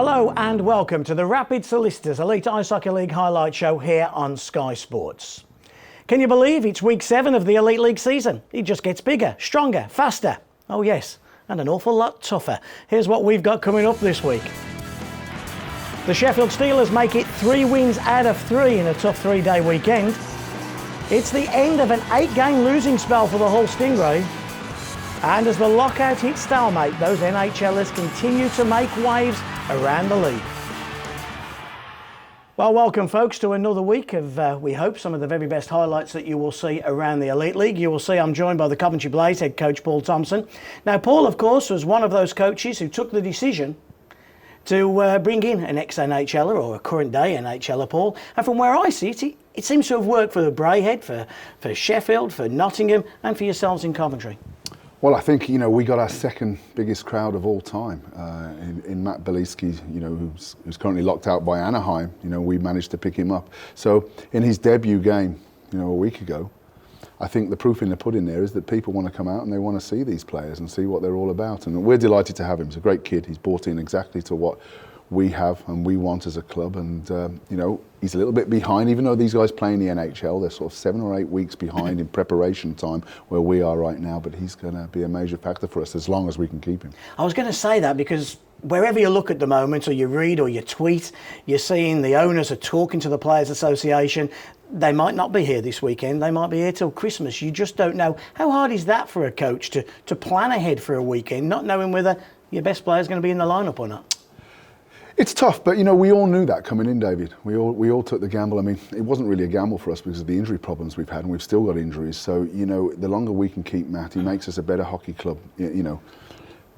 Hello and welcome to the Rapid Solicitors Elite Ice Hockey League highlight show here on Sky Sports. Can you believe it's week 7 of the Elite League season? It just gets bigger, stronger, faster. Oh yes, and an awful lot tougher. Here's what we've got coming up this week. The Sheffield Steelers make it 3 wins out of 3 in a tough 3-day weekend. It's the end of an 8-game losing spell for the Hull Stingray. And as the lockout hits stalemate, those EIHLers continue to make waves around the league. Well, welcome folks to another week of, we hope, some of the very best highlights that you will see around the Elite League. You will see I'm joined by the Coventry Blaze head coach Paul Thompson. Now Paul, of course, was one of those coaches who took the decision to bring in an ex-NHLer or a current day NHLer, Paul. And from where I see it, it seems to have worked for the Brayhead, for Sheffield, for Nottingham and for yourselves in Coventry. Well, I think, we got our second biggest crowd of all time in Matt Beliski, who's currently locked out by Anaheim. We managed to pick him up. So in his debut game, a week ago, I think the proof in the pudding there is that people want to come out and they want to see these players and see what they're all about. And we're delighted to have him. He's a great kid. He's bought in exactly to what we have and we want as a club. And, he's a little bit behind, even though these guys play in the NHL, they're sort of 7 or 8 weeks behind in preparation time where we are right now. But he's going to be a major factor for us as long as we can keep him. I was going to say that because wherever you look at the moment, or you read or you tweet, you're seeing the owners are talking to the Players Association. They might not be here this weekend. They might be here till Christmas. You just don't know. How hard is that for a coach to plan ahead for a weekend, not knowing whether your best player is going to be in the lineup or not? It's tough, but we all knew that coming in, David. We all took the gamble. I mean, it wasn't really a gamble for us because of the injury problems we've had, and we've still got injuries. So, the longer we can keep Matt, he makes us a better hockey club,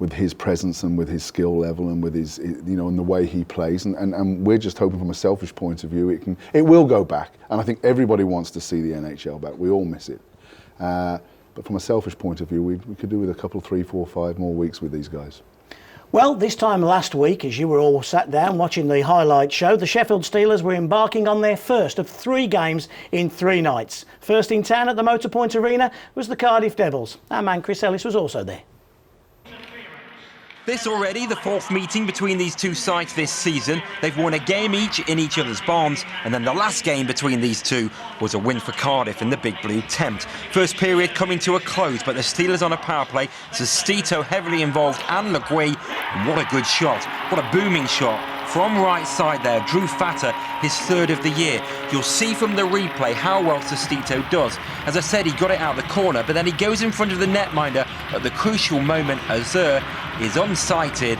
with his presence and with his skill level and with his, and the way he plays. And we're just hoping from a selfish point of view, it will go back. And I think everybody wants to see the NHL back. We all miss it. But from a selfish point of view, we could do with a couple, 3, 4, 5 more weeks with these guys. Well, this time last week, as you were all sat down watching the highlight show, the Sheffield Steelers were embarking on their first of 3 games in 3 nights. First in town at the Motorpoint Arena was the Cardiff Devils. Our man Chris Ellis was also there. This already the 4th meeting between these two sides this season. They've won a game each in each other's barns, and then the last game between these two was a win for Cardiff in the Big Blue tent. First period coming to a close, but the Steelers on a power play. Sestito heavily involved and Le Guy. What a good shot. What a booming shot. From right side there, Drew Fatter, his 3rd of the year. You'll see from the replay how well Sestito does. As I said, he got it out the corner, but then he goes in front of the netminder at the crucial moment. Azur is unsighted,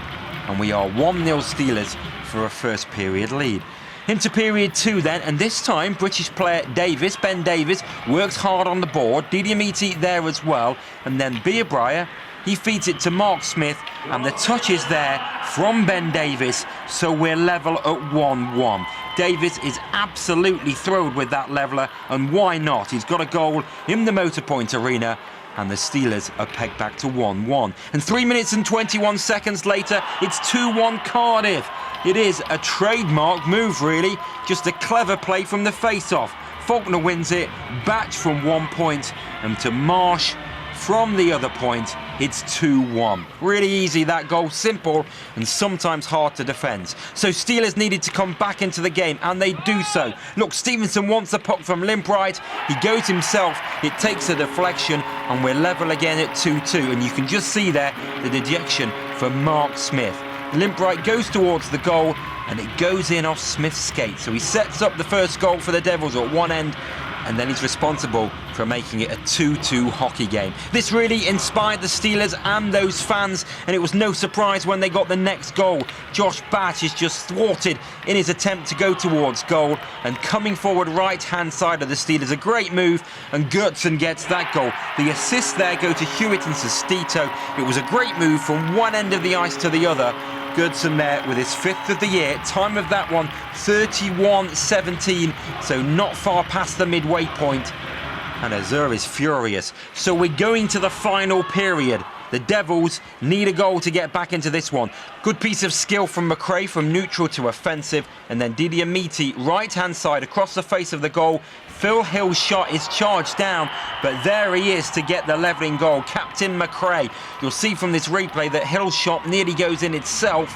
and we are 1-0 Steelers for a first period lead. Into period 2 then, and this time British player Ben Davies, works hard on the board. Didiamiti there as well, and then Beer-Breyer, he feeds it to Mark Smith, and the touch is there from Ben Davies, so we're level at 1-1. Davies is absolutely thrilled with that leveller, and why not? He's got a goal in the Motorpoint Arena, and the Steelers are pegged back to 1-1. And 3 minutes and 21 seconds later, it's 2-1 Cardiff. It is a trademark move, really. Just a clever play from the face-off. Faulkner wins it, Batch from 1 point, and to Marsh from the other point. It's 2-1. Really easy, that goal, simple and sometimes hard to defend. So Steelers needed to come back into the game, and they do so. Look, Stevenson wants the puck from Limbright. He goes himself, it takes a deflection, and we're level again at 2-2. And you can just see there the dejection from Mark Smith. Limbright goes towards the goal, and it goes in off Smith's skate. So he sets up the first goal for the Devils at one end, and then he's responsible for making it a 2-2 hockey game. This really inspired the Steelers and those fans, and it was no surprise when they got the next goal. Josh Batch is just thwarted in his attempt to go towards goal, and coming forward right-hand side of the Steelers, a great move, and Gertson gets that goal. The assists there go to Hewitt and Sestito. It was a great move from one end of the ice to the other. Gertson there with his 5th of the year. Time of that one, 31:17, so not far past the midway point. And Azur is furious. So we're going to the final period. The Devils need a goal to get back into this one. Good piece of skill from McRae from neutral to offensive, and then Didiamiti right-hand side across the face of the goal. Phil Hill's shot is charged down, but there he is to get the levelling goal. Captain McRae. You'll see from this replay that Hill's shot nearly goes in itself.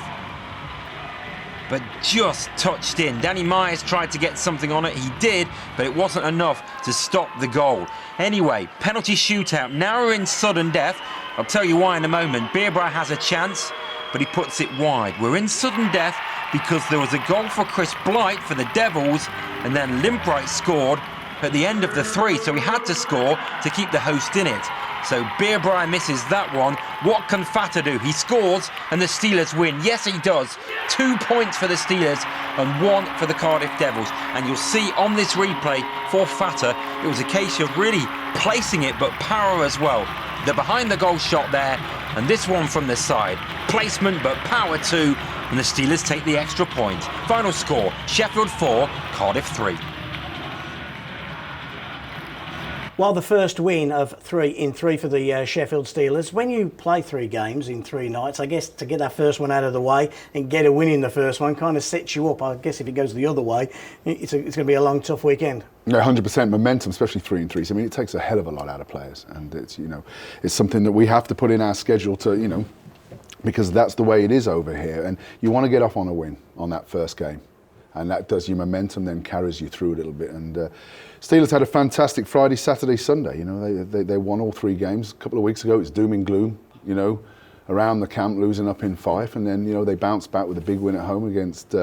but just touched in. Danny Myers tried to get something on it. He did, but it wasn't enough to stop the goal. Anyway, penalty shootout. Now we're in sudden death. I'll tell you why in a moment. Beerbrough has a chance, but he puts it wide. We're in sudden death because there was a goal for Chris Blight for the Devils, and then Limbright scored at the end of the 3, so he had to score to keep the host in it. So Beerbrough misses that one. What can Fata do? He scores and the Steelers win. Yes, he does. 2 points for the Steelers and 1 for the Cardiff Devils. And you'll see on this replay for Fata, it was a case of really placing it, but power as well. The behind the goal shot there, and this one from the side. Placement, but power too, and the Steelers take the extra point. Final score, Sheffield 4, Cardiff 3. Well, the first win of 3 in 3 for the Sheffield Steelers. When you play 3 games in 3 nights, I guess to get that first one out of the way and get a win in the first one kind of sets you up. I guess if it goes the other way, it's going to be a long, tough weekend. Yeah, 100% momentum, especially 3 in 3. So, I mean, it takes a hell of a lot out of players, and it's it's something that we have to put in our schedule to because that's the way it is over here, and you want to get off on a win on that first game. And that does your momentum, then carries you through a little bit. And Steelers had a fantastic Friday, Saturday, Sunday. They won all 3 games. A couple of weeks ago, it was doom and gloom, around the camp, losing up in Fife. And then, they bounced back with a big win at home against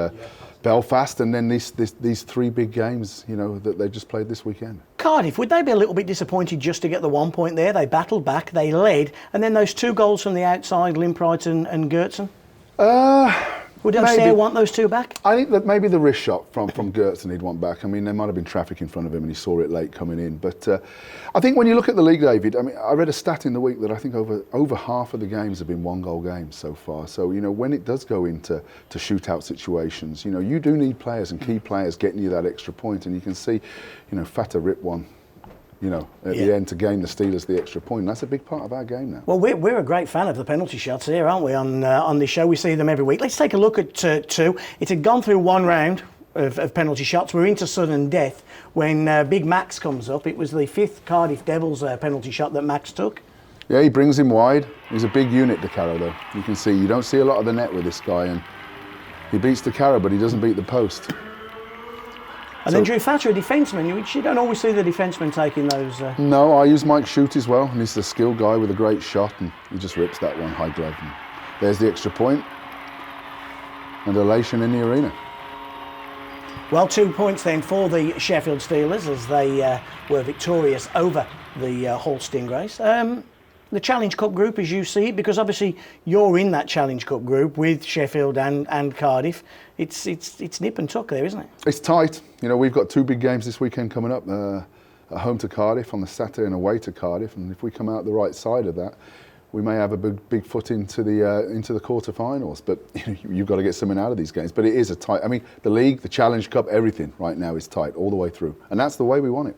Belfast. And then these 3 big games, that they just played this weekend. Cardiff, would they be a little bit disappointed just to get the 1 point there? They battled back, they led. And then those 2 goals from the outside, Limbright and Gertsen? Would O'Shea want those 2 back? I think that maybe the wrist shot from Gertsen he'd want back. I mean, there might have been traffic in front of him and he saw it late coming in. But I think when you look at the league, David, I mean, I read a stat in the week that I think over half of the games have been 1-goal games so far. So, when it does go into shootout situations, you do need players and key players getting you that extra point. And you can see, Fata rip one. At the end to gain the Steelers the extra point. And that's a big part of our game now. Well, we're a great fan of the penalty shots here, aren't we, on this show? We see them every week. Let's take a look at 2. It had gone through 1 round of penalty shots. We're into sudden death when Big Max comes up. It was the 5th Cardiff Devils penalty shot that Max took. Yeah, he brings him wide. He's a big unit, De Caro, though. You can see, you don't see a lot of the net with this guy. And he beats De Caro, but he doesn't beat the post. And then Drew Fata, a defenceman, which you don't always see the defenceman taking those. No, I use Mike Shute as well, and he's a skilled guy with a great shot, and he just rips that one high glove. And there's the extra point, and elation in the arena. Well, 2 points then for the Sheffield Steelers as they were victorious over the Hull Stingrays. The Challenge Cup group, as you see it, because obviously you're in that Challenge Cup group with Sheffield and Cardiff. It's nip and tuck there, isn't it? It's tight. We've got 2 big games this weekend coming up. At home to Cardiff on the Saturday and away to Cardiff. And if we come out the right side of that, we may have a big foot into the quarterfinals. But you've got to get something out of these games. But it is a tight. I mean, the league, the Challenge Cup, everything right now is tight all the way through, and that's the way we want it.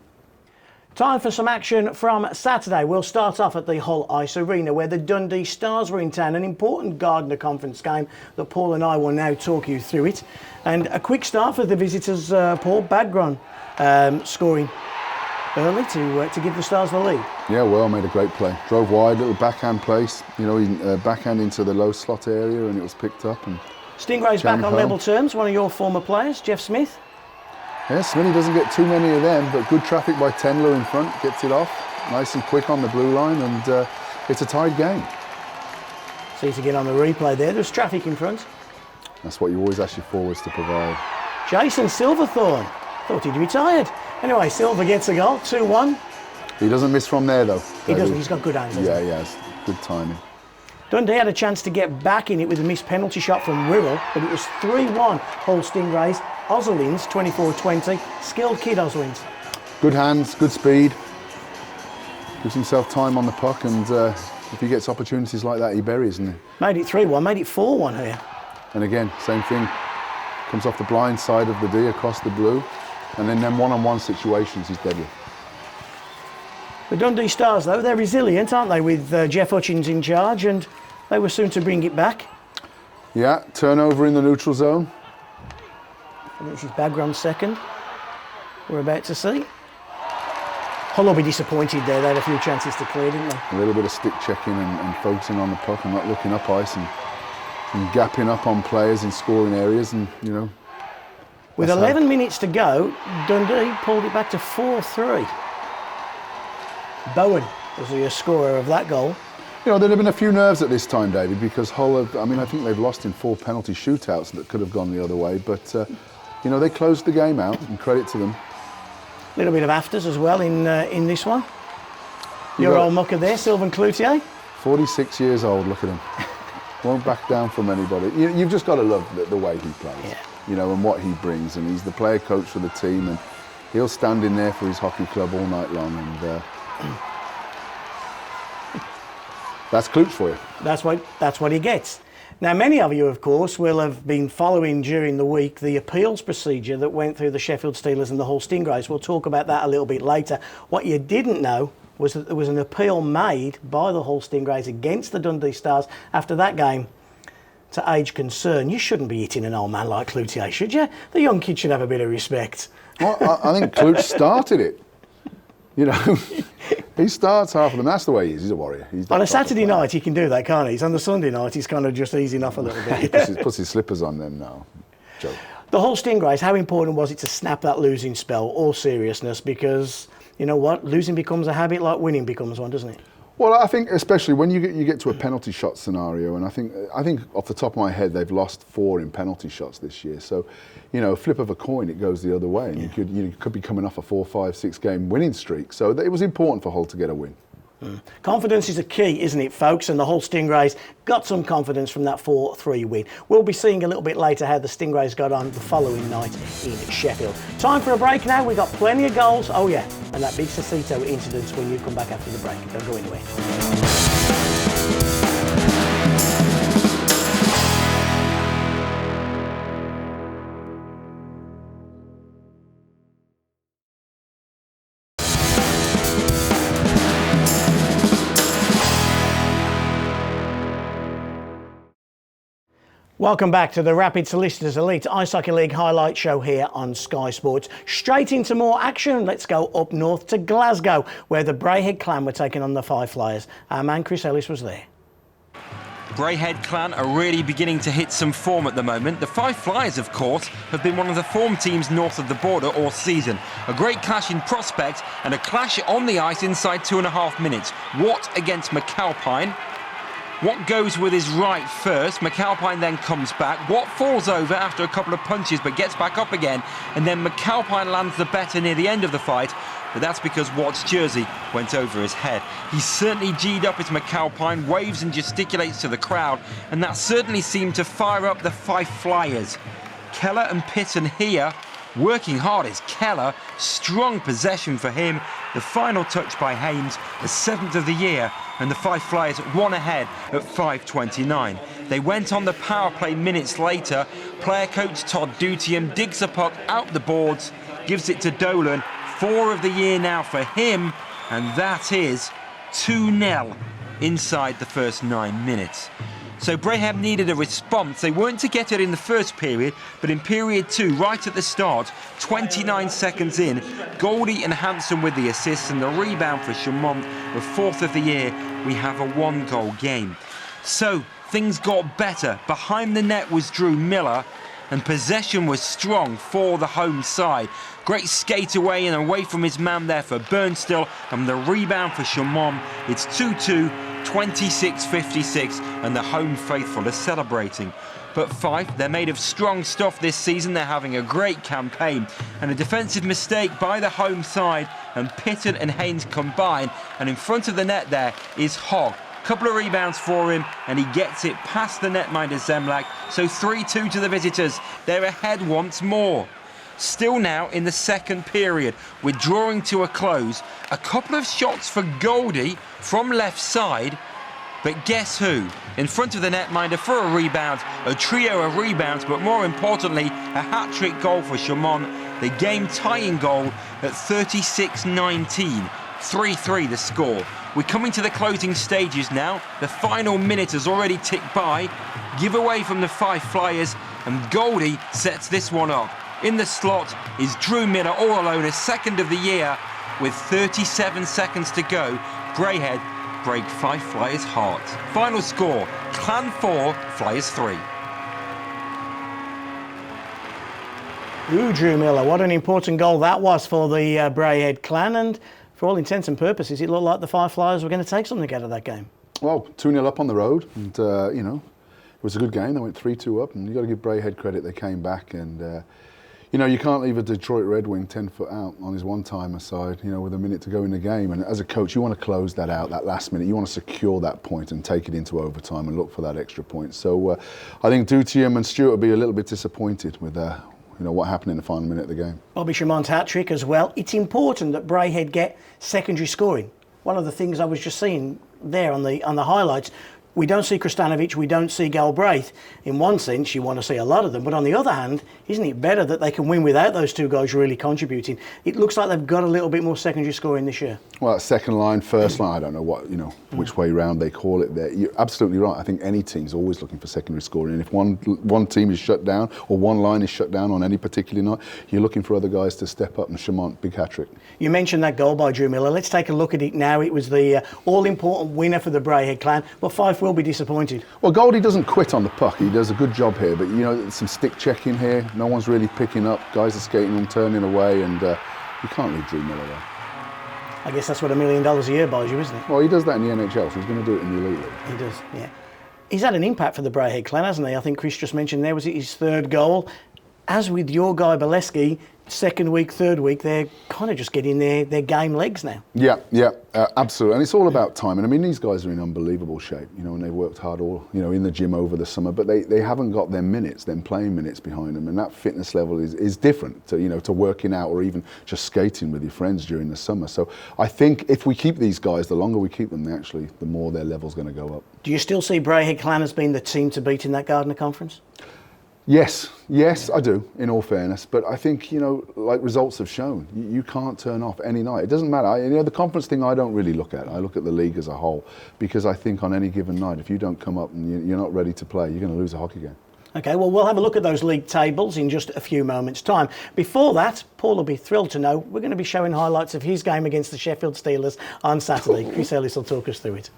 Time for some action from Saturday. We'll start off at the Hull Ice Arena where the Dundee Stars were in town. An important Gardner Conference game that Paul and I will now talk you through it. And a quick start for the visitors, Paul. Bagron scoring early to give the Stars the lead. Yeah, well, made a great play. Drove wide, little backhand place. Backhand into the low slot area and it was picked up. And Stingrays back on level terms. One of your former players, Jeff Smith. Yeah, Smitty doesn't get too many of them, but good traffic by Tenler in front, gets it off, nice and quick on the blue line, and it's a tied game. See it again on the replay there, there's traffic in front. That's what you always ask your forwards to provide. Jason Silverthorne, thought he'd retired. Anyway, Silver gets a goal, 2-1. He doesn't miss from there though. He doesn't, he's got good hands. Yeah, he has, good timing. Dundee had a chance to get back in it with a missed penalty shot from Wirral, but it was 3-1 Hull Stingrays. Oslins, 24-20, skilled kid Oslins. Good hands, good speed, gives himself time on the puck, and if he gets opportunities like that, he buries. And made it 3-1, made it 4-1 here. And again, same thing, comes off the blind side of the D across the blue, and then them one-on-one situations he's deadly. The Dundee Stars, though, they're resilient, aren't they, with Jeff Hutchins in charge, and they were soon to bring it back. Yeah, turnover in the neutral zone. I think this is Bagron's second. We're about to see. Hull will be disappointed there. They had a few chances to clear, didn't they? A little bit of stick checking and focusing on the puck and not looking up ice. And and gapping up on players in scoring areas, and you know. With 11 minutes to go, Dundee pulled it back to 4-3. Bowen was the scorer of that goal. You know, there'd have been a few nerves at this time, David, because Hull have, I mean, I think they've lost in 4 penalty shootouts that could have gone the other way, but, you know, they closed the game out, and credit to them. A little bit of afters as well in this one. Your old mucker there, Sylvain Cloutier. 46 years old, look at him. Won't back down from anybody. You've just got to love the way he plays, you know, and what he brings, and he's the player coach for the team, and he'll stand in there for his hockey club all night long, and that's Clooch for you. That's what he gets. Now, many of you, of course, will have been following during the week the appeals procedure that went through the Sheffield Steelers and the Hull Stingrays. We'll talk about that a little bit later. What you didn't know was that there was an appeal made by the Hull Stingrays against the Dundee Stars after that game to age concern. You shouldn't be hitting an old man like Cloutier, should you? The young kid should have a bit of respect. Well, I think Clooch started it. You know, he starts half of them. That's the way he is. He's a warrior. On a Saturday night, he can do that, can't he? On the Sunday night, he's kind of just easing off a little bit. He puts his slippers on them now. Joke. The Hull Stingrays, how important was it to snap that losing spell, all seriousness? Because, you know what, losing becomes a habit like winning becomes one, doesn't it? Well, I think especially when you get to a penalty shot scenario, and I think off the top of my head they've lost 4 in penalty shots this year. So, you know, flip of a coin, it goes the other way, and you could be coming off a 4, 5, 6 game winning streak. So it was important for Hull to get a win. Confidence is a key, isn't it, folks? And the Hull Stingrays got some confidence from that 4-3 win. We'll be seeing a little bit later how the Stingrays got on the following night in Sheffield. Time for a break now. We've got plenty of goals. Oh, yeah. And that big Sacito incident when you come back after the break. Don't go anywhere. Welcome back to the Rapid Solicitors Elite Ice Hockey League highlight show here on Sky Sports. Straight into more action. Let's go up north to Glasgow, where the Braehead clan were taking on the Five Flyers. Our man Chris Ellis was there. Braehead clan are really beginning to hit some form at the moment. The Five Flyers, of course, have been one of the form teams north of the border all season. A great clash in prospect and a clash on the ice inside 2.5 minutes. Watt against McAlpine. Watt goes with his right first. McAlpine then comes back. Watt falls over after a couple of punches but gets back up again. And then McAlpine lands the better near the end of the fight. But that's because Watt's jersey went over his head. He's certainly G'd up as McAlpine, waves and gesticulates to the crowd. And that certainly seemed to fire up the Five Flyers. Keller and Pitton here. Working hard is Keller. Strong possession for him. The final touch by Hames, the 7th of the year. And the Five Flyers one ahead at 5:29. They went on the power play minutes later. Player coach Todd Dutiam digs a puck out the boards, gives it to Dolan. 4 of the year now for him, and that is 2-0 inside the first 9 minutes. So Braehead needed a response. They weren't to get it in the first period, but in period 2, right at the start, 29 seconds in, Goldie and Hanson with the assists and the rebound for Chamont, the 4th of the year. We have a 1-goal game. So things got better. Behind the net was Drew Miller, and possession was strong for the home side. Great skate away and away from his man there for Burnstill, and the rebound for Chamont. It's 2-2. 26-56, and the home faithful are celebrating. But Fife, they're made of strong stuff this season. They're having a great campaign, and a defensive mistake by the home side, and Pitton and Haynes combine, and in front of the net there is Hogg. Couple of rebounds for him, and he gets it past the netminder Zemlak. So 3-2 to the visitors. They're ahead once more. Still now in the second period, we're drawing to a close. A couple of shots for Goldie from left side, but guess who? In front of the netminder for a rebound, a trio of rebounds, but more importantly, a hat-trick goal for Chamont, the game-tying goal at 36-19. 3-3 the score. We're coming to the closing stages now. The final minute has already ticked by. Giveaway from the Five Flyers, and Goldie sets this one up. In the slot is Drew Miller all alone, his 2nd of the year. With 37 seconds to go, Braehead break Five Flyers' heart. Final score, Clan 4, Flyers 3. Ooh, Drew Miller, what an important goal that was for the Braehead clan, and for all intents and purposes, it looked like the Five Flyers were going to take something out of that game. Well, 2-0 up on the road, and it was a good game. They went 3-2 up, and you've got to give Braehead credit. They came back, and you can't leave a Detroit Red Wing 10 foot out on his one-timer side, with a minute to go in the game. And as a coach, you want to close that out, that last minute. You want to secure that point and take it into overtime and look for that extra point. So I think Dutium and Stewart will be a little bit disappointed with what happened in the final minute of the game. Bobby Shamon's hat-trick as well. It's important that Braehead get secondary scoring. One of the things I was just seeing there on the highlights, we don't see Kristanovic, we don't see Galbraith. In one sense, you want to see a lot of them, but on the other hand, isn't it better that they can win without those two guys really contributing? It looks like they've got a little bit more secondary scoring this year. Well, second line, first line, I don't know which way round they call it there. You're absolutely right. I think any team's always looking for secondary scoring. And if one team is shut down or one line is shut down on any particular night, you're looking for other guys to step up. And Chamont, big hat-trick. You mentioned that goal by Drew Miller. Let's take a look at it now. It was the all-important winner for the Braehead clan. Well, Fife will be disappointed. Well, Goldie doesn't quit on the puck. He does a good job here. But, some stick checking here. No one's really picking up. Guys are skating and turning away. And you can't leave Drew Miller there. I guess that's what $1 million a year buys you, isn't it? Well, he does that in the NHL, so he's going to do it in the Elite League. He does, yeah. He's had an impact for the Braehead clan, hasn't he? I think Chris just mentioned there was his third goal. As with your guy, Bolesky, second week, third week, they're kind of just getting their game legs now. Yeah, absolutely. And it's all about timing. I mean, these guys are in unbelievable shape, and they've worked hard all, in the gym over the summer, but they haven't got their minutes, them playing minutes behind them. And that fitness level is different to working out or even just skating with your friends during the summer. So I think if we keep these guys, the longer we keep them, the more their level's going to go up. Do you still see Braehead clan as being the team to beat in that Gardner Conference? Yes, I do, in all fairness. But I think, like results have shown, you can't turn off any night. It doesn't matter. The conference thing I don't really look at. I look at the league as a whole, because I think on any given night, if you don't come up and you're not ready to play, you're going to lose a hockey game. OK, well, we'll have a look at those league tables in just a few moments' time. Before that, Paul will be thrilled to know we're going to be showing highlights of his game against the Sheffield Steelers on Saturday. Chris Ellis will talk us through it.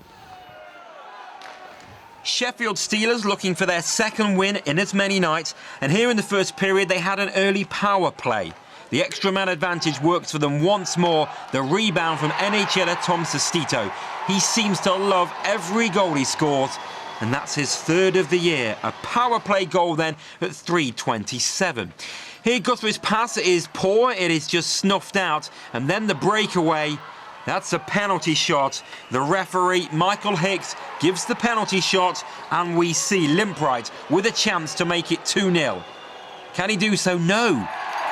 Sheffield Steelers looking for their second win in as many nights, and here in the first period they had an early power play. The extra man advantage works for them once more. The rebound from NHLer Tom Sestito. He seems to love every goal he scores, and that's his third of the year. A power play goal then at 3:27. Here Guthrie's pass is poor, it is just snuffed out, and then the breakaway. That's a penalty shot. The referee, Michael Hicks, gives the penalty shot, and we see Limpright with a chance to make it 2-0. Can he do so? No.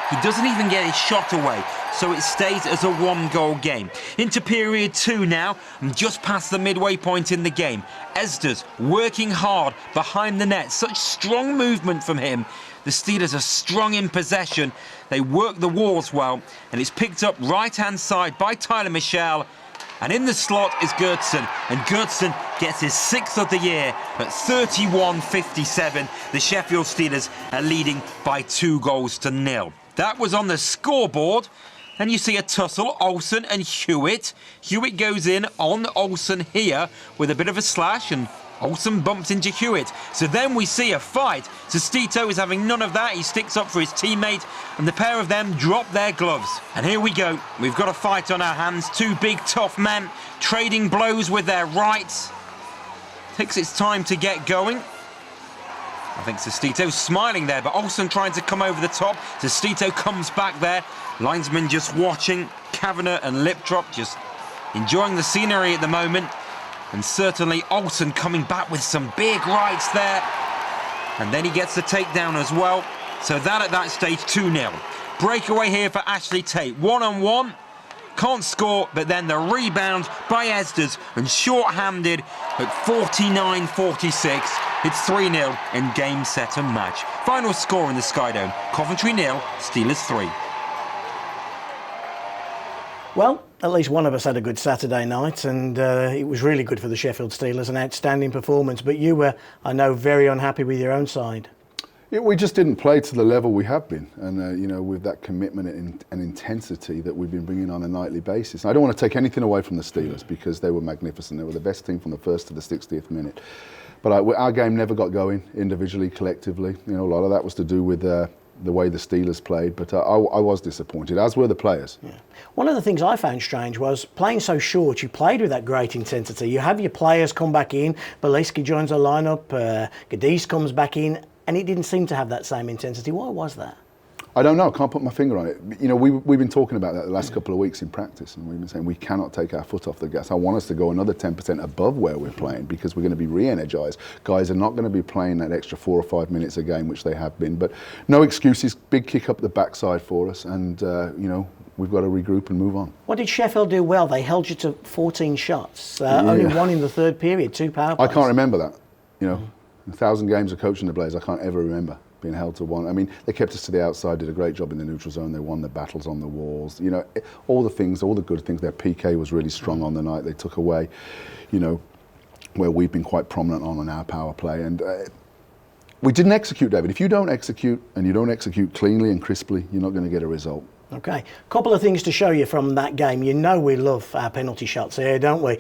He doesn't even get his shot away, so it stays as a one-goal game. Into period 2 now, and just past the midway point in the game. Esders working hard behind the net. Such strong movement from him. The Steelers are strong in possession. They work the walls well, and it's picked up right-hand side by Tyler Michel. And in the slot is Gertson, and Gertson gets his 6th of the year at 31-57. The Sheffield Steelers are leading by 2-0. That was on the scoreboard. Then you see a tussle, Olsen and Hewitt. Hewitt goes in on Olsen here with a bit of a slash, and Olsen bumps into Hewitt. So then we see a fight. Sestito is having none of that. He sticks up for his teammate, and the pair of them drop their gloves. And here we go. We've got a fight on our hands. Two big, tough men trading blows with their rights. Takes its time to get going. I think Sestito's smiling there, but Olsen trying to come over the top. Sestito comes back there. Linesman just watching. Kavanagh and Liptrop just enjoying the scenery at the moment. And certainly Olsen coming back with some big rights there. And then he gets the takedown as well. So that at that stage, 2-0. Breakaway here for Ashley Tate. One-on-one. Can't score, but then the rebound by Esders, and short-handed at 49-46. It's 3-0 in game, set and match. Final score in the Skydome, Coventry 0, Steelers 3. Well, at least one of us had a good Saturday night, and it was really good for the Sheffield Steelers, an outstanding performance. But you were, I know, very unhappy with your own side. We just didn't play to the level we have been, and you know, with that commitment and intensity that we've been bringing on a nightly basis. I don't want to take anything away from the Steelers because they were magnificent. They were the best team from the first to the 60th minute. But our game never got going individually, collectively. You know, a lot of that was to do with the way the Steelers played. But I was disappointed, as were the players. Yeah. One of the things I found strange was playing so short. You played with that great intensity. You have your players come back in. Bileski joins the lineup. Gadis comes back in. And it didn't seem to have that same intensity. Why was that? I don't know. I can't put my finger on it. You know, we've been talking about that the last couple of weeks in practice, and we've been saying we cannot take our foot off the gas. I want us to go another 10% above where we're playing because we're going to be re-energised. Guys are not going to be playing that extra 4 or 5 minutes a game, which they have been. But no excuses. Big kick up the backside for us, and you know, we've got to regroup and move on. What did Sheffield do well? They held you to 14 shots. Only one in the third period, 2 power plays. I can't remember that. You know, 1,000 games of coaching the Blaze, I can't ever remember being held to one. I mean, they kept us to the outside, did a great job in the neutral zone. They won the battles on the walls. You know, all the things, all the good things. Their PK was really strong on the night. They took away, you know, where we've been quite prominent on our power play. And we didn't execute, David. If you don't execute, and you don't execute cleanly and crisply, you're not going to get a result. Okay, couple of things to show you from that game. You know we love our penalty shots here, don't we?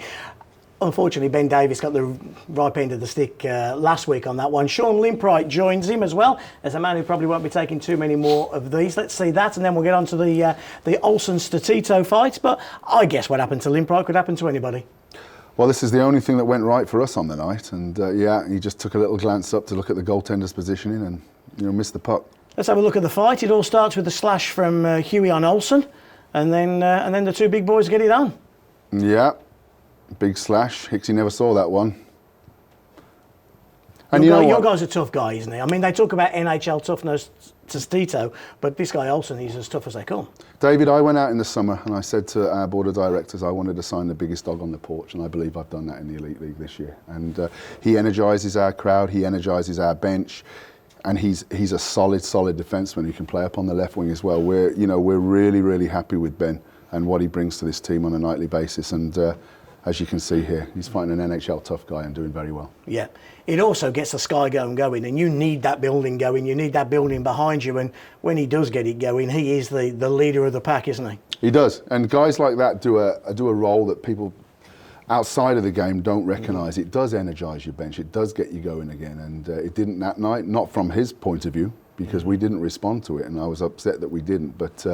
Unfortunately, Ben Davies got the ripe end of the stick last week on that one. Sean Limpright joins him as well as a man who probably won't be taking too many more of these. Let's see that, and then we'll get on to the Olsen-Statito fight. But I guess what happened to Limpright could happen to anybody. Well, this is the only thing that went right for us on the night, and yeah, he just took a little glance up to look at the goaltender's positioning and, you know, missed the puck. Let's have a look at the fight. It all starts with a slash from Huey on Olsen, and then the two big boys get it on. Yeah. Big slash. Hicksy never saw that one. And your guy's a tough guy, isn't he? I mean, they talk about NHL toughness to Stito, but this guy Olsen, he's as tough as they come. David, I went out in the summer and I said to our board of directors I wanted to sign the biggest dog on the porch, and I believe I've done that in the Elite League this year. And he energises our crowd, he energises our bench, and he's a solid defenseman who can play up on the left wing as well. We're really, really happy with Ben and what he brings to this team on a nightly basis. And as you can see here, he's fighting an NHL tough guy and doing very well. Yeah, it also gets the Sky going, and you need that building going. You need that building behind you, and when he does get it going, he is the leader of the pack, isn't he? He does, and guys like that do a role that people outside of the game don't recognise. It does energise your bench. It does get you going again, and it didn't that night. Not from his point of view, because we didn't respond to it, and I was upset that we didn't. But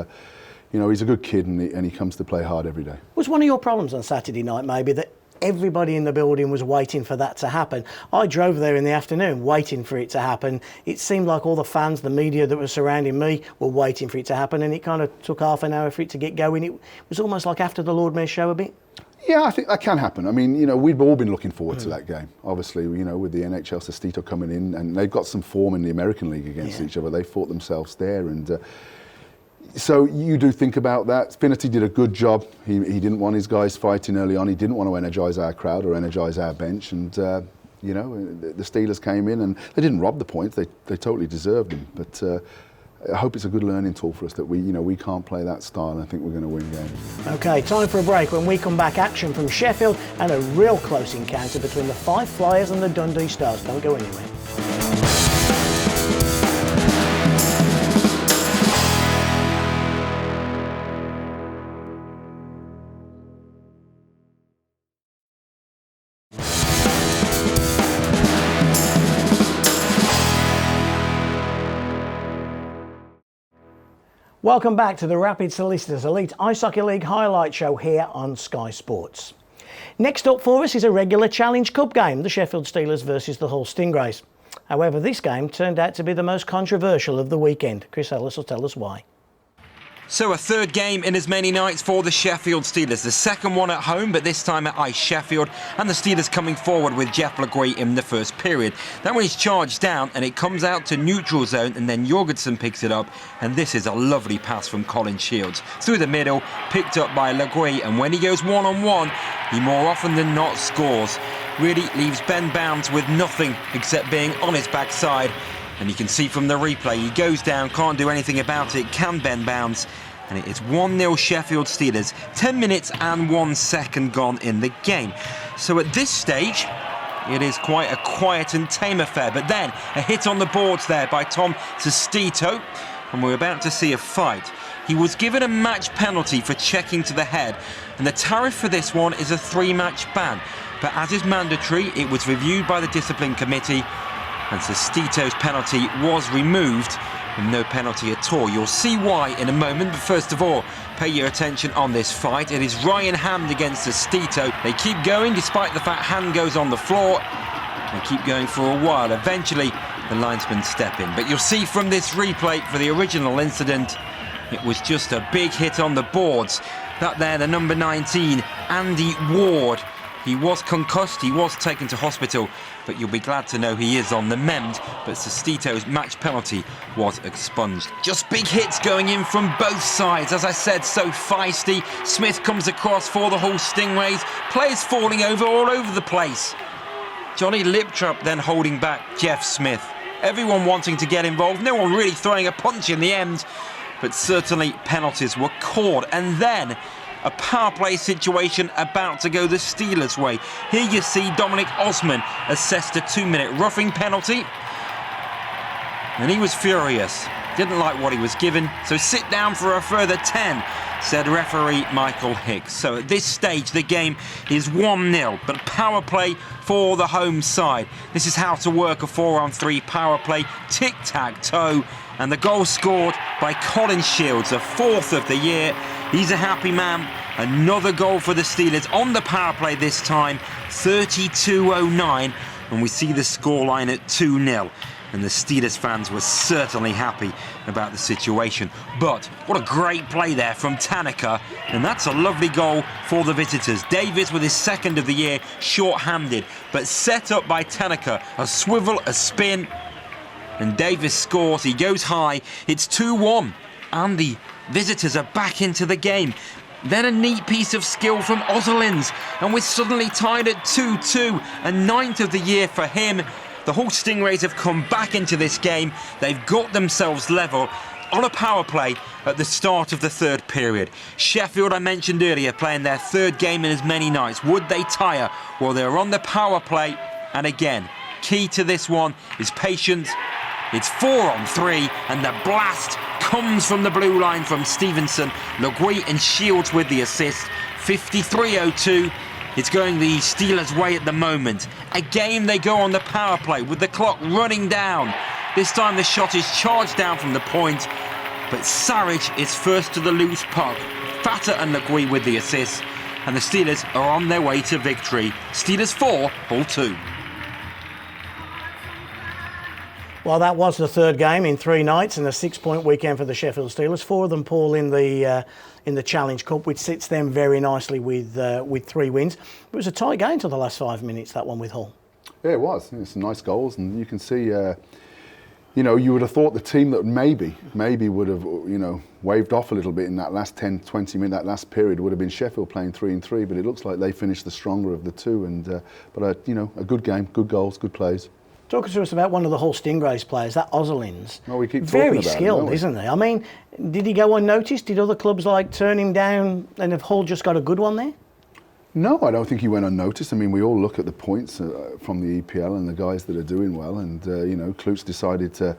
you know, he's a good kid, and he comes to play hard every day. Was one of your problems on Saturday night maybe that everybody in the building was waiting for that to happen? I drove there in the afternoon waiting for it to happen. It seemed like all the fans, the media that was surrounding me were waiting for it to happen, and it kind of took half an hour for it to get going. It was almost like after the Lord Mayor's show a bit. Yeah, I think that can happen. I mean, you know, we've all been looking forward to that game. Obviously, you know, with the NHL Sestito coming in, and they've got some form in the American League against each other. They fought themselves there, and so you do think about that. Finnerty did a good job. He didn't want his guys fighting early on. He didn't want to energise our crowd or energise our bench. And, you know, the Steelers came in and they didn't rob the points. They totally deserved them. But I hope it's a good learning tool for us that we can't play that style, and I think we're going to win games. OK, time for a break. When we come back, action from Sheffield and a real close encounter between the Fife Flyers and the Dundee Stars. Don't go anywhere. Welcome back to the Rapid Solicitors Elite Ice Hockey League highlight show here on Sky Sports. Next up for us is a regular Challenge Cup game, the Sheffield Steelers versus the Hull Stingrays. However, this game turned out to be the most controversial of the weekend. Chris Ellis will tell us why. So a third game in as many nights for the Sheffield Steelers. The second one at home, but this time at Ice Sheffield. And the Steelers coming forward with Jeff LeGuy in the first period. Then when he's charged down and it comes out to neutral zone, and then Jorgensen picks it up. And this is a lovely pass from Colin Shields. Through the middle, picked up by LeGuy. And when he goes one-on-one, he more often than not scores. Really leaves Ben Bounds with nothing except being on his backside. And you can see from the replay, he goes down, can't do anything about it, can Ben Bounds. And it is 1-0 Sheffield Steelers, 10 minutes and 1 second gone in the game. So at this stage, it is quite a quiet and tame affair. But then a hit on the boards there by Tom Sestito, and we're about to see a fight. He was given a match penalty for checking to the head, and the tariff for this one is a 3-match ban. But as is mandatory, it was reviewed by the discipline committee, and Sestito's penalty was removed, and no penalty at all. You'll see why in a moment, but first of all, pay your attention on this fight. It is Ryan Hand against Sestito. They keep going despite the fact Hand goes on the floor. They keep going for a while. Eventually, the linesmen step in. But you'll see from this replay for the original incident, it was just a big hit on the boards. That there, the number 19, Andy Ward. He was concussed, he was taken to hospital, but you'll be glad to know he is on the mend. But Sestito's match penalty was expunged. Just big hits going in from both sides. As I said, so feisty. Smith comes across for the Hull Stingrays. Players falling over all over the place. Johnny Liptrap then holding back Jeff Smith. Everyone wanting to get involved, no one really throwing a punch in the end. But certainly penalties were called. And then a power play situation about to go the Steelers' way. Here you see Dominic Osman assessed a 2-minute roughing penalty. And he was furious. Didn't like what he was given. So sit down for a further 10, said referee Michael Hicks. So at this stage, the game is 1-0, but power play for the home side. This is how to work a 4-on-3 power play, tic-tac-toe. And the goal scored by Colin Shields, a 4th of the year. He's a happy man. Another goal for the Steelers on the power play this time, 32:09, and we see the scoreline at 2-0. And the Steelers fans were certainly happy about the situation. But what a great play there from Tanaka, and that's a lovely goal for the visitors. Davis with his 2nd of the year, short-handed, but set up by Tanaka. A swivel, a spin, and Davis scores. He goes high. It's 2-1, and the visitors are back into the game. Then a neat piece of skill from Ozelins, and we're suddenly tied at 2-2, a 9th of the year for him. The Hull Stingrays have come back into this game. They've got themselves level on a power play at the start of the 3rd period. Sheffield, I mentioned earlier, playing their 3rd game in as many nights. Would they tire? Well, they're on the power play, and again, key to this one is patience. It's 4-on-3, and the blast comes from the blue line from Stevenson. Le Guy and Shields with the assist. 53:02. It's going the Steelers' way at the moment. Again, they go on the power play with the clock running down. This time the shot is charged down from the point, but Sarich is first to the loose puck. Fata and Le Guy with the assist, and the Steelers are on their way to victory. Steelers 4, Hull 2. Well, that was the 3rd game in 3 nights and a 6-point weekend for the Sheffield Steelers. 4 of them, Paul, in the Challenge Cup, which sits them very nicely with 3 wins. It was a tight game to the last 5 minutes, that one with Hull. Yeah, it was. It's some nice goals, and you can see, you would have thought the team that maybe would have, waved off a little bit in that last 10, 20 minutes, that last period would have been Sheffield playing 3-3, but it looks like they finished the stronger of the two. And a good game, good goals, good plays. Talk to us about one of the Hull Stingrays players, that Ozelins. Oh, we keep talking very about skilled, him, isn't he? I mean, did he go unnoticed? Did other clubs turn him down, and have Hull just got a good one there? No, I don't think he went unnoticed. I mean, we all look at the points from the EPL and the guys that are doing well, and Klutz decided to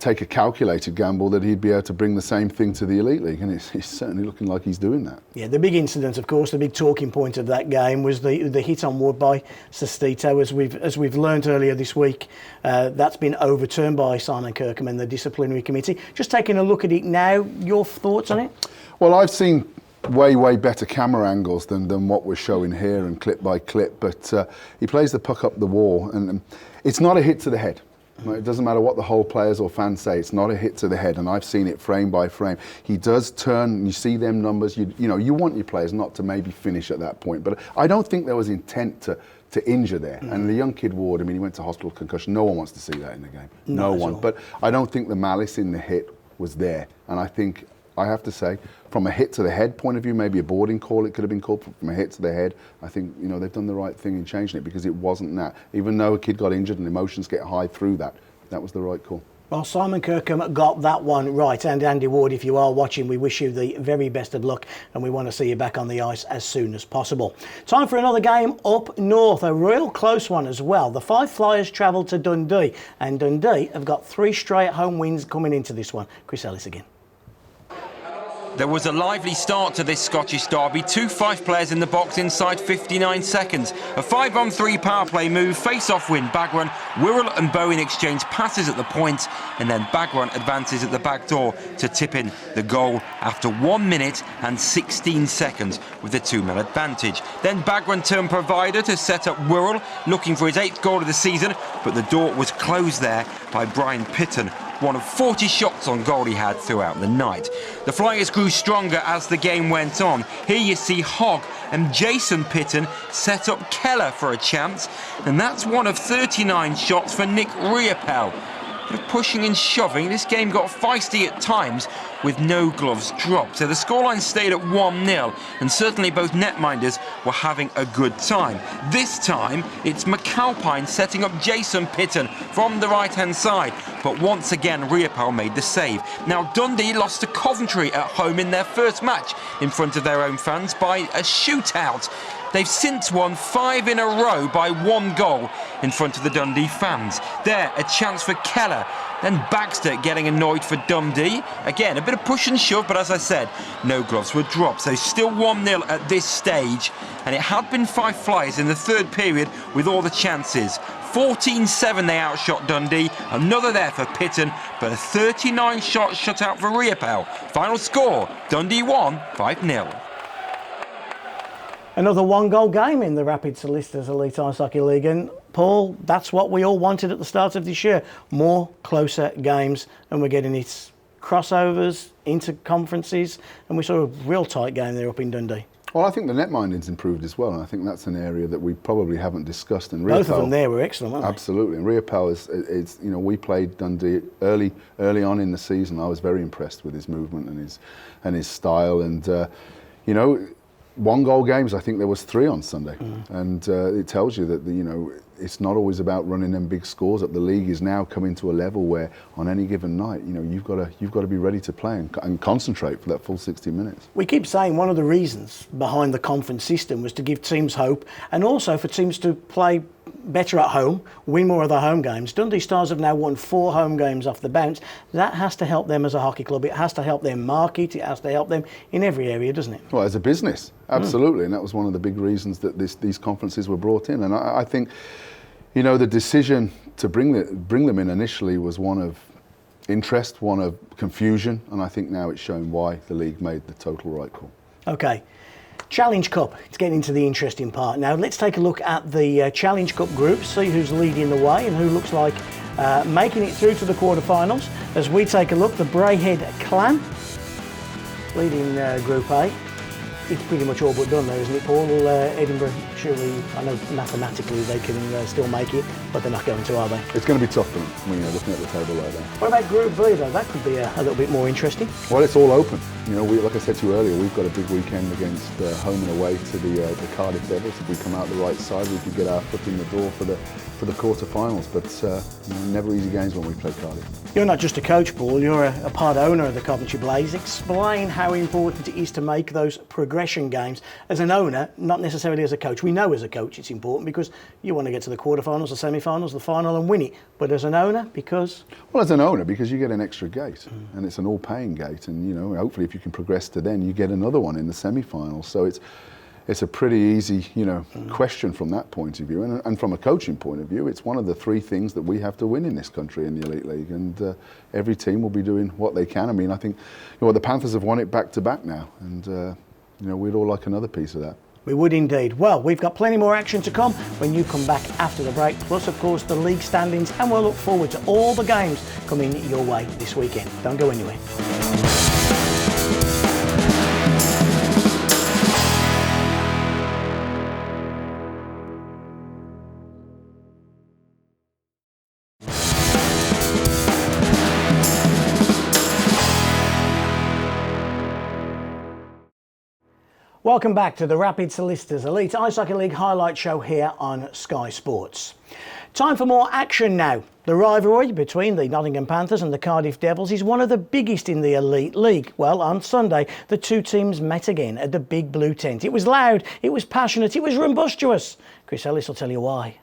take a calculated gamble that he'd be able to bring the same thing to the Elite League, and it's certainly looking like he's doing that. Yeah, the big incident, of course, the big talking point of that game was the hit on Wood by Sestito. As we've learnt earlier this week, that's been overturned by Simon Kirkham and the disciplinary committee. Just taking a look at it now, your thoughts on it? Well, I've seen way better camera angles than what we're showing here and clip by clip, but he plays the puck up the wall, and it's not a hit to the head. It doesn't matter what the Hull players or fans say, it's not a hit to the head, and I've seen it frame by frame. He does turn, you see them numbers, you want your players not to maybe finish at that point, but I don't think there was intent to injure there. And the young kid Ward, he went to hospital concussion, no one wants to see that in the game, no one. But I don't think the malice in the hit was there, and I think, I have to say, from a hit to the head point of view, maybe a boarding call, it could have been called from a hit to the head. I think, they've done the right thing in changing it, because it wasn't that. Even though a kid got injured and emotions get high through that, that was the right call. Well, Simon Kirkham got that one right. And Andy Ward, if you are watching, we wish you the very best of luck and we want to see you back on the ice as soon as possible. Time for another game up north, a real close one as well. The Five Flyers travel to Dundee, and Dundee have got 3 straight home wins coming into this one. Chris Ellis again. There was a lively start to this Scottish derby. 2 Fife players in the box inside 59 seconds. A 5-on-3 power play move, face-off win. Bagran, Wirral and Bowen exchange passes at the point, and then Bagran advances at the back door to tip in the goal after 1 minute and 16 seconds with a 2-0 advantage. Then Bagran turned provider to set up Wirral, looking for his 8th goal of the season, but the door was closed there by Brian Pitton, one of 40 shots on goal he had throughout the night. The Flyers grew stronger as the game went on. Here you see Hogg and Jason Pitton set up Keller for a chance, and that's one of 39 shots for Nick Riopel. Bit of pushing and shoving. This game got feisty at times with no gloves dropped. So the scoreline stayed at 1-0, and certainly both netminders were having a good time. This time, it's McAlpine setting up Jason Pitton from the right-hand side, but once again, Riopel made the save. Now, Dundee lost to Coventry at home in their first match in front of their own fans by a shootout. They've since won 5 in a row by 1 goal in front of the Dundee fans. There, a chance for Keller. Then Baxter getting annoyed for Dundee. Again, a bit of push and shove, but as I said, no gloves were dropped. So still 1-0 at this stage. And it had been Fife Flyers in the third period with all the chances. 14-7 they outshot Dundee. Another there for Pitton, but a 39-shot shutout for Riopel. Final score, Dundee 1, 5-0. Another 1-goal game in the Rapid Solicitors Elite Ice Hockey League, and Paul, that's what we all wanted at the start of this year. More closer games, and we're getting it. Crossovers, interconferences, and we saw a real tight game there up in Dundee. Well, I think the netminding's improved as well, and I think that's an area that we probably haven't discussed. And both of them there were excellent, weren't they? Absolutely, and Riopel is you know, we played Dundee early on in the season. I was very impressed with his movement and his style, and you know, 1-goal games. I think there was 3 on Sunday, and it tells you that you know, it's not always about running them big scores up. The league is now coming to a level where on any given night, you know, you've got to be ready to play and concentrate for that full 60 minutes. We keep saying one of the reasons behind the conference system was to give teams hope, and also for teams to play better at home, win more of their home games. Dundee Stars have now won 4 home games off the bounce. That has to help them as a hockey club. It has to help them market. It has to help them in every area, doesn't it? Well, as a business, absolutely. And that was one of the big reasons that these conferences were brought in. And I think, you know, the decision to bring them in initially was one of interest, one of confusion. And I think now it's shown why the league made the total right call. Okay. Challenge Cup, it's getting into the interesting part. Now let's take a look at the Challenge Cup group, see who's leading the way and who looks like making it through to the quarterfinals. As we take a look, the Brayhead Clan leading Group A. It's pretty much all but done there, isn't it, Paul? Edinburgh, surely, I know mathematically they can still make it, but they're not going to, are they? It's going to be tough for them when you're looking at the table like that. What about Group B, though? That could be a little bit more interesting. Well, it's all open. You know, like I said to you earlier, we've got a big weekend against home and away to the Cardiff Devils. If we come out the right side, we could get our foot in the door for the quarterfinals. But you know, never easy games when we play Cardiff. You're not just a coach, Paul. You're a part owner of the Coventry Blaze. Explain how important it is to make those progression games as an owner, not necessarily as a coach. We know as a coach it's important because you want to get to the quarterfinals, the semi-finals, the final, and win it. But as an owner, because well, as an owner, because you get an extra gate, and it's an all-paying gate, and you know, hopefully, if you can progress to then, you get another one in the semi-finals. So it's a pretty easy, you know, question from that point of view, and from a coaching point of view, it's one of the 3 things that we have to win in this country in the Elite League, and every team will be doing what they can. I mean, I think, you know, the Panthers have won it back to back now, and you know, we'd all like another piece of that. We would indeed. Well, we've got plenty more action to come when you come back after the break, plus of course the league standings, and we'll look forward to all the games coming your way this weekend. Don't go anywhere. Welcome back to the Rapid Solicitors Elite Ice Hockey League highlight show here on Sky Sports. Time for more action now. The rivalry between the Nottingham Panthers and the Cardiff Devils is one of the biggest in the Elite League. Well, on Sunday, the two teams met again at the Big Blue Tent. It was loud, it was passionate, it was rumbustious. Chris Ellis will tell you why.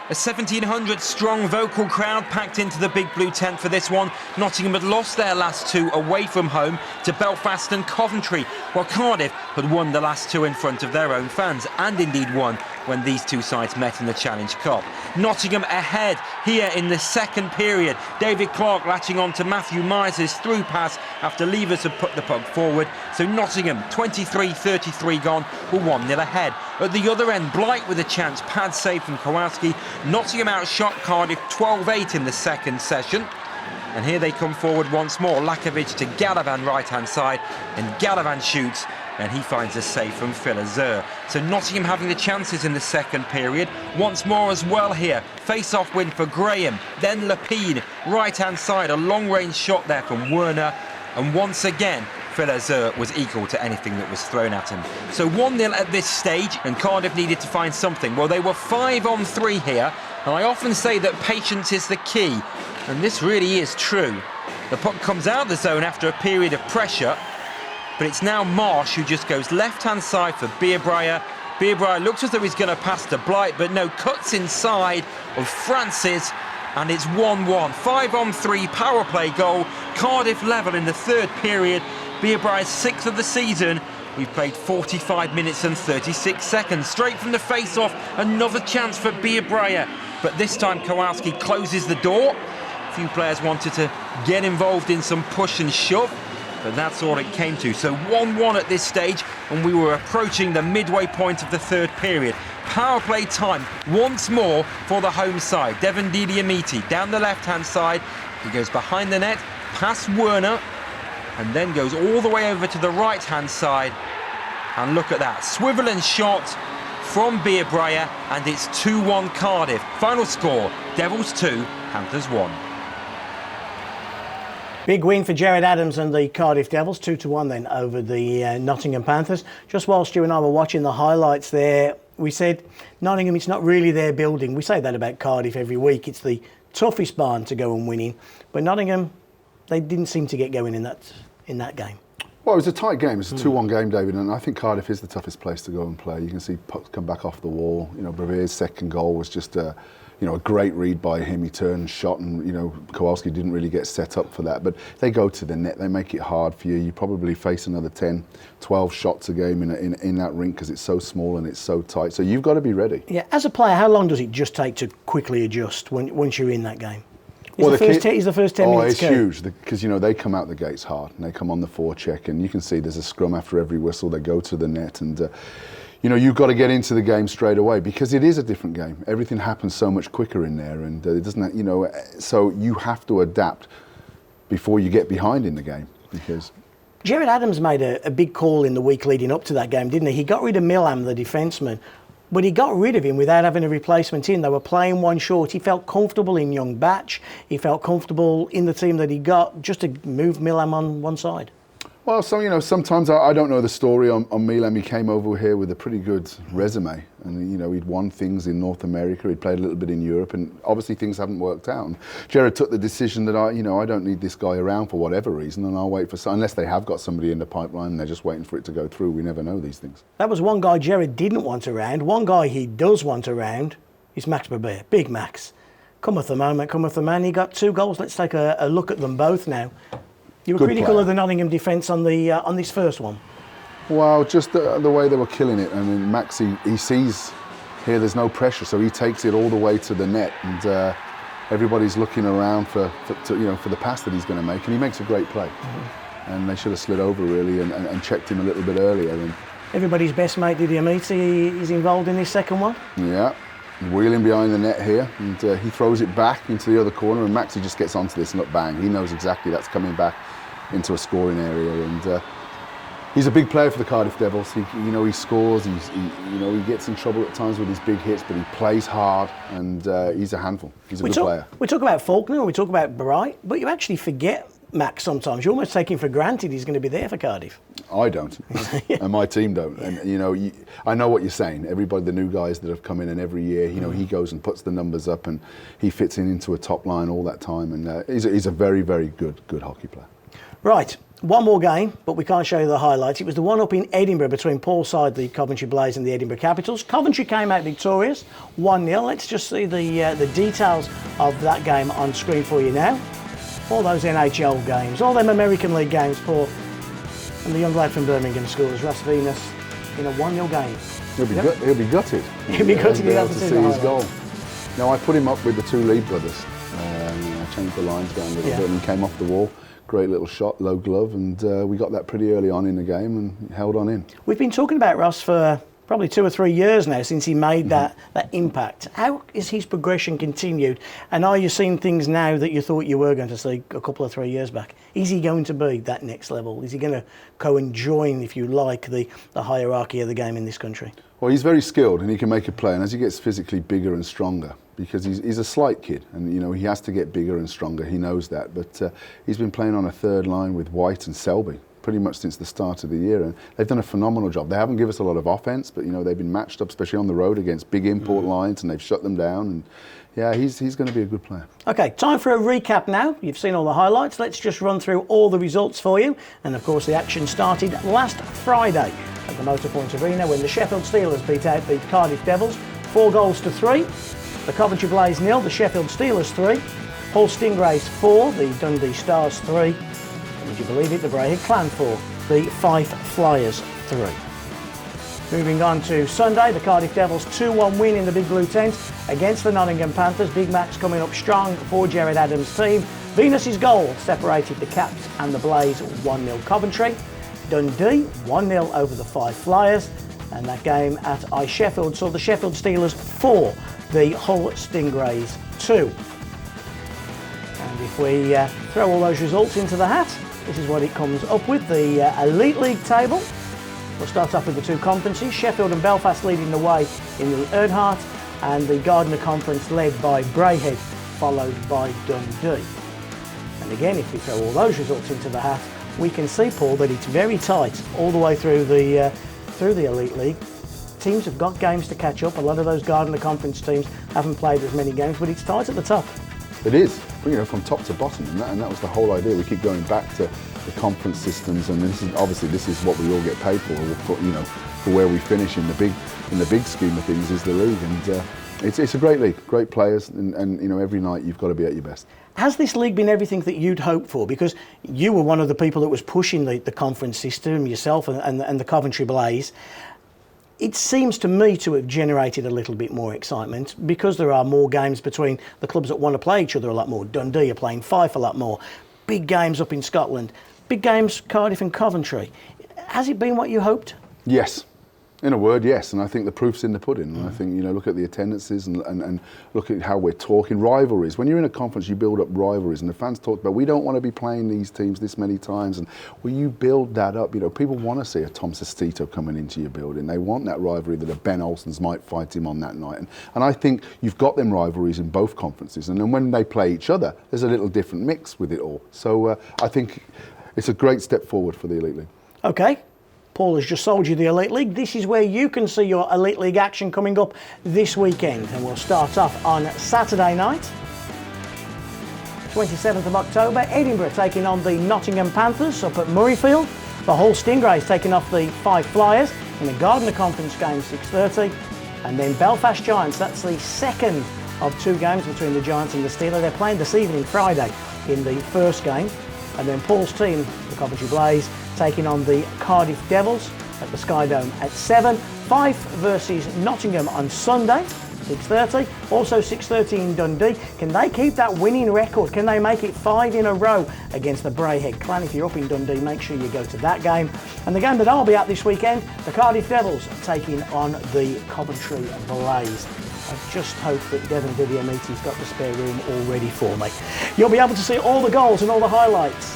A 1,700 strong vocal crowd packed into the Big Blue Tent for this one. Nottingham had lost their last two away from home to Belfast and Coventry, while Cardiff had won the last two in front of their own fans, and indeed won when these two sides met in the Challenge Cup. Nottingham ahead here in the second period. David Clark latching on to Matthew Myers' through pass after Levers had put the puck forward. So Nottingham, 23-33 gone, were 1-0 ahead. At the other end, Blight with a chance, pad save from Kowalski. Nottingham outshot Cardiff 12-8 in the second session. And here they come forward once more. Lakovic to Galavan right-hand side, and Galavan shoots, and he finds a save from Phil Azur. So Nottingham having the chances in the second period. Once more as well here. Face-off win for Graham, then Lapine, right-hand side, a long-range shot there from Werner, and once again, Phil Azur was equal to anything that was thrown at him. So 1-0 at this stage, and Cardiff needed to find something. Well, they were 5-on-3 here, and I often say that patience is the key, and this really is true. The puck comes out of the zone after a period of pressure, but it's now Marsh who just goes left-hand side for Beerbreyer. Beerbreyer looks as though he's going to pass to Blight, but no, cuts inside of Francis, and it's 1-1. 5-on-3 power play goal. Cardiff level in the third period. Beerbreyer's sixth of the season. We've played 45 minutes and 36 seconds. Straight from the face-off, another chance for Beerbreyer. But this time Kowalski closes the door. A few players wanted to get involved in some push and shove, but that's all it came to. So 1-1 at this stage, and we were approaching the midway point of the third period. Power play time once more for the home side. Devon Didiamiti down the left-hand side. He goes behind the net, past Werner, and then goes all the way over to the right-hand side. And look at that, swivel and shot from Beerbreyer, and it's 2-1 Cardiff. Final score, Devils 2, Panthers 1. Big win for Gerard Adams and the Cardiff Devils, 2-1 then over the Nottingham Panthers. Just whilst you and I were watching the highlights there, we said Nottingham, it's not really their building. We say that about Cardiff every week. It's the toughest barn to go and win in. But Nottingham, they didn't seem to get going in that game. Well, it was a tight game. It's a 2-1 game, David, and I think Cardiff is the toughest place to go and play. You can see pucks come back off the wall. You know, Brevere's second goal was just a great read by him. He turned, shot, and Kowalski didn't really get set up for that. But they go to the net. They make it hard for you. You probably face another 10, 12 shots a game in that rink because it's so small and it's so tight. So you've got to be ready. Yeah, as a player, how long does it just take to quickly adjust once you're in that game? Is the first 10 minutes it's huge because they come out the gates hard and they come on the forecheck, and you can see there's a scrum after every whistle. They go to the net, and you've got to get into the game straight away because it is a different game. Everything happens so much quicker in there, and it doesn't. So you have to adapt before you get behind in the game because. Gerard Adams made a big call in the week leading up to that game, didn't he? He got rid of Milham, the defenceman. But he got rid of him without having a replacement in. They were playing one short. He felt comfortable in young Batch. He felt comfortable in the team that he got just to move Milham on one side. Well, so sometimes I don't know the story on Milham. He came over here with a pretty good resume, and he'd won things in North America. He'd played a little bit in Europe, and obviously things haven't worked out. And Gerard took the decision that I don't need this guy around for whatever reason, and I'll wait for unless they have got somebody in the pipeline and they're just waiting for it to go through. We never know these things. That was one guy Gerard didn't want around. One guy he does want around is Max Beber. Big Max. Cometh the moment, cometh the man. He got 2 goals. Let's take a look at them both now. You were Good critical player. of the Nottingham defence on this first one. Well, just the way they were killing it. I mean, Max, he sees here there's no pressure, so he takes it all the way to the net, and everybody's looking around for the pass that he's going to make, and he makes a great play. Mm-hmm. And they should have slid over really and checked him a little bit earlier. And everybody's best mate, Didiamiti, is involved in this second one. Yeah, wheeling behind the net here, and he throws it back into the other corner, and Maxi just gets onto this and look, bang. He knows exactly that's coming back into a scoring area, and he's a big player for the Cardiff Devils. He scores. He gets in trouble at times with his big hits, but he plays hard, and he's a handful. He's a good player. We talk about Faulkner, and we talk about Bright, but you actually forget Max sometimes. You almost take him for granted he's going to be there for Cardiff. I don't, and my team don't. And you know, I know what you're saying. Everybody, the new guys that have come in, and every year, you know, he goes and puts the numbers up, and he fits into a top line all that time. And he's a very, very good hockey player. Right, one more game, but we can't show you the highlights. It was the one up in Edinburgh between Paul's side, the Coventry Blaze, and the Edinburgh Capitals. Coventry came out victorious, 1-0. Let's just see the details of that game on screen for you now. All those NHL games, all them American League games, Paul. And the young lad from Birmingham scores, Russ Venus, in a 1-0 game. He'll be gutted. He'll be gutted to to see his goal. No, I put him up with the two Lee brothers. I changed the lines down a little bit, and he came off the wall. Great little shot, low glove, and we got that pretty early on in the game and held on in. We've been talking about Ross for probably 2 or 3 years now since he made that impact. How is his progression continued? And are you seeing things now that you thought you were going to see a couple of 3 years back? Is he going to be that next level? Is he going to go and join, if you like, the hierarchy of the game in this country? Well, he's very skilled and he can make a play. And as he gets physically bigger and stronger, because he's a slight kid, and you know he has to get bigger and stronger. He knows that, but he's been playing on a third line with White and Selby pretty much since the start of the year, and they've done a phenomenal job. They haven't given us a lot of offense, but you know they've been matched up, especially on the road against big import lines, and they've shut them down. And yeah, he's going to be a good player. Okay, time for a recap now. You've seen all the highlights. Let's just run through all the results for you. And of course, the action started last Friday at the Motorpoint Arena when the Sheffield Steelers beat out the Cardiff Devils 4-3. The Coventry Blaze 0, the Sheffield Steelers 3. Hull Stingrays 4, the Dundee Stars 3. And would you believe it, the Braehead Clan 4, the Fife Flyers 3. Moving on to Sunday, the Cardiff Devils 2-1 win in the Big Blue Tent against the Nottingham Panthers. Big Max coming up strong for Jared Adams' team. Venus's goal separated the Caps and the Blaze 1-0 Coventry. Dundee 1-0 over the Fife Flyers. And that game at Sheffield saw the Sheffield Steelers 4, the Hull Stingrays 2. And if we throw all those results into the hat, this is what it comes up with, the Elite League table. We'll start off with the two conferences, Sheffield and Belfast leading the way in the Earnhardt, and the Gardner Conference led by Braehead, followed by Dundee. And again, if we throw all those results into the hat, we can see, Paul, that it's very tight all the way through the Elite League. Teams have got games to catch up. A lot of those Gardner Conference teams haven't played as many games, but it's tight at the top. It is, you know, from top to bottom, and that was the whole idea. We keep going back to the conference systems, and this is what we all get paid for. You know, for where we finish in the big scheme of things is the league, and it's a great league, great players, and you know every night you've got to be at your best. Has this league been everything that you'd hoped for? Because you were one of the people that was pushing the conference system, yourself and the Coventry Blaze. It seems to me to have generated a little bit more excitement because there are more games between the clubs that want to play each other a lot more. Dundee are playing Fife a lot more. Big games up in Scotland. Big games, Cardiff and Coventry. Has it been what you hoped? Yes. In a word, yes, and I think the proof's in the pudding. And I think, you know, look at the attendances and look at how we're talking. Rivalries. When you're in a conference, you build up rivalries, and the fans talk about, we don't want to be playing these teams this many times. And when you build that up, you know, people want to see a Tom Sestito coming into your building. They want that rivalry that a Ben Olsen's might fight him on that night. And I think you've got them rivalries in both conferences. And then when they play each other, there's a little different mix with it all. So I think it's a great step forward for the Elite League. Okay. Paul has just sold you the Elite League. This is where you can see your Elite League action coming up this weekend. And we'll start off on Saturday night, 27th of October. Edinburgh taking on the Nottingham Panthers up at Murrayfield. The Hull Stingrays taking off the Fife Flyers in the Gardner Conference game, 6:30. And then Belfast Giants, that's the second of two games between the Giants and the Steelers. They're playing this evening, Friday, in the first game. And then Paul's team, the Coventry Blaze, taking on the Cardiff Devils at the Sky Dome at 7. Fife versus Nottingham on Sunday, 6:30. Also 6:30 in Dundee. Can they keep that winning record? Can they make it 5 in a row against the Braehead Clan? If you're up in Dundee, make sure you go to that game. And the game that I'll be at this weekend, the Cardiff Devils taking on the Coventry Blaze. I just hope that Devon Viviamiti's got the spare room all ready for me. You'll be able to see all the goals and all the highlights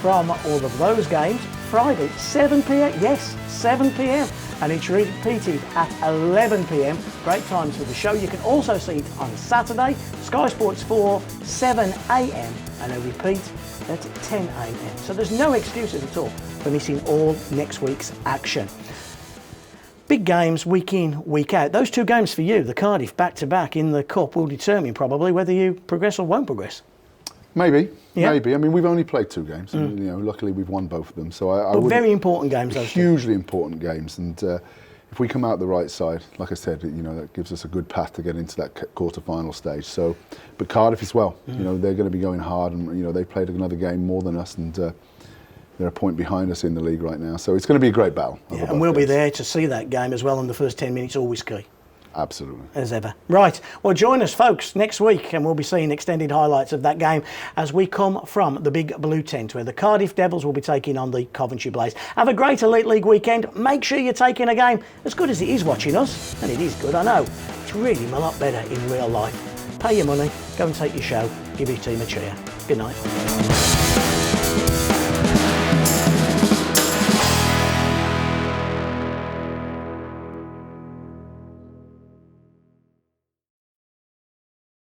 from all of those games Friday, 7 p.m. Yes, 7 p.m. And it's repeated at 11 p.m. Great times for the show. You can also see it on Saturday, Sky Sports 4, 7 a.m. and a repeat That's at 10 a.m. So there's no excuses at all for missing all next week's action. Big games week in, week out. Those 2 games for you, the Cardiff back-to-back in the Cup, will determine probably whether you progress or won't progress. Maybe. Yeah. Maybe. I mean, we've only played 2 games. And, you know, luckily we've won both of them. So I But would. very important games, those 2. Hugely important games, and if we come out the right side, like I said, you know, that gives us a good path to get into that quarter-final stage. So, but Cardiff as well. You know, they're going to be going hard, and you know, they've played another game more than us, and they're a point behind us in the league right now. So it's going to be a great battle. Yeah, and we'll be there to see that game as well. In the first 10 minutes, always key. Absolutely. As ever. Right, well, join us, folks, next week, and we'll be seeing extended highlights of that game as we come from the Big Blue Tent, where the Cardiff Devils will be taking on the Coventry Blaze. Have a great Elite League weekend. Make sure you're taking a game as good as it is watching us, and it is good, I know. It's really a lot better in real life. Pay your money, go and take your show, give your team a cheer. Good night.